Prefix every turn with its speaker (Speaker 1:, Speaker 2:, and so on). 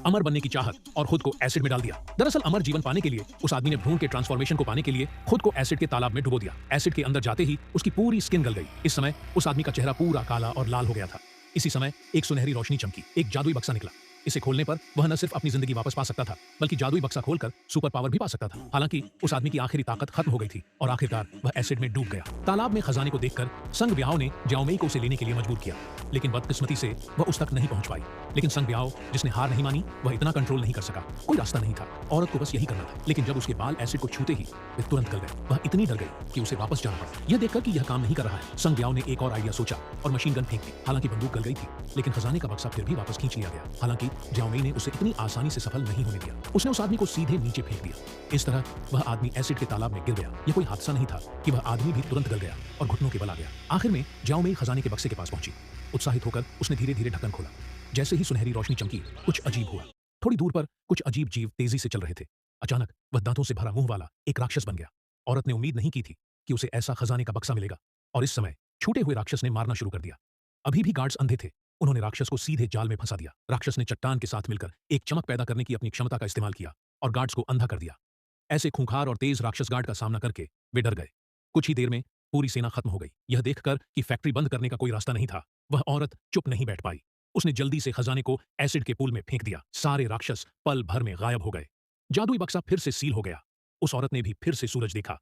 Speaker 1: अमर बनने की चाहत और खुद को एसिड में डाल दिया। दरअसल अमर जीवन पाने के लिए उस आदमी ने भ्रूण के ट्रांसफॉर्मेशन को पाने के लिए खुद को एसिड के तालाब में डुबो दिया। एसिड के अंदर जाते ही उसकी पूरी स्किन गल गई। इस समय उस आदमी का चेहरा पूरा काला और लाल हो गया था। इसी समय एक सुनहरी रोशनी चमकी, एक जादुई बक्सा निकला। इसे खोलने पर वह न सिर्फ अपनी जिंदगी वापस पा सकता था, बल्कि जादुई बक्सा खोलकर सुपर पावर भी पा सकता था। हालांकि उस आदमी की आखिरी ताकत खत्म हो गई थी और आखिरकार वह एसिड में डूब गया। तालाब में खजाने को देखकर संग ब्याओ ने ज्याओ मेई को उसे लेने के लिए मजबूर किया, लेकिन बदकिस्मती से वह उस तक नहीं पहुंच पाई। लेकिन संग ब्याओ, जिसने हार नहीं मानी, वह इतना कंट्रोल नहीं कर सका। कोई रास्ता नहीं था, औरत को बस यही करना था। लेकिन जब उसके बाल एसिड को छूते ही वे तुरंत गल गए। वह इतनी डर गई कि उसे वापस जाना पड़ा। यह देखकर कि यह काम नहीं कर रहा है, संग ब्याओ ने एक और आइडिया सोचा और मशीन गन फेंक दी। हालांकि बंदूक गल गई थी, लेकिन खजाने का बक्सा फिर भी वापस खींच लिया गया। हालांकि ज्याओ मेई ने उसे इतनी आसानी से सफल नहीं होने दिया। उसने उस आदमी को सीधे नीचे फेंक दिया। इस तरह वह आदमी एसिड के तालाब में गिर गया। यह कोई हादसा नहीं था कि वह आदमी भी तुरंत गल गया और घुटनों के बल आ गया। आखिर में ज्याओ मेई खजाने के बक्से के पास पहुंची। उत्साहित होकर उसने धीरे धीरे ढक्कन खोला। जैसे ही सुनहरी रोशनी चमकी, कुछ अजीब हुआ। थोड़ी दूर पर कुछ अजीब जीव तेजी से चल रहे थे। अचानक वह दांतों से भरा मुंह वाला एक राक्षस बन गया। औरत ने उम्मीद नहीं की थी कि उसे ऐसा खजाने का बक्सा मिलेगा, और इस समय छूटे हुए राक्षस ने मारना शुरू कर दिया। अभी भी गार्ड्स अंधे थे। उन्होंने राक्षस को सीधे जाल में फंसा दिया। राक्षस ने चट्टान के साथ मिलकर एक चमक पैदा करने की अपनी क्षमता का इस्तेमाल किया और गार्ड्स को अंधा कर दिया। ऐसे खूंखार और तेज राक्षस गार्ड का सामना करके वे डर गए। कुछ ही देर में पूरी सेना खत्म हो गई। यह देखकर कि फैक्ट्री बंद करने का कोई रास्ता नहीं था, वह औरत चुप नहीं बैठ पाई। उसने जल्दी से खजाने को एसिड के पूल में फेंक दिया। सारे राक्षस पल भर में गायब हो गए। जादुई बक्सा फिर से सील हो गया। उस औरत ने भी फिर से सूरज देखा।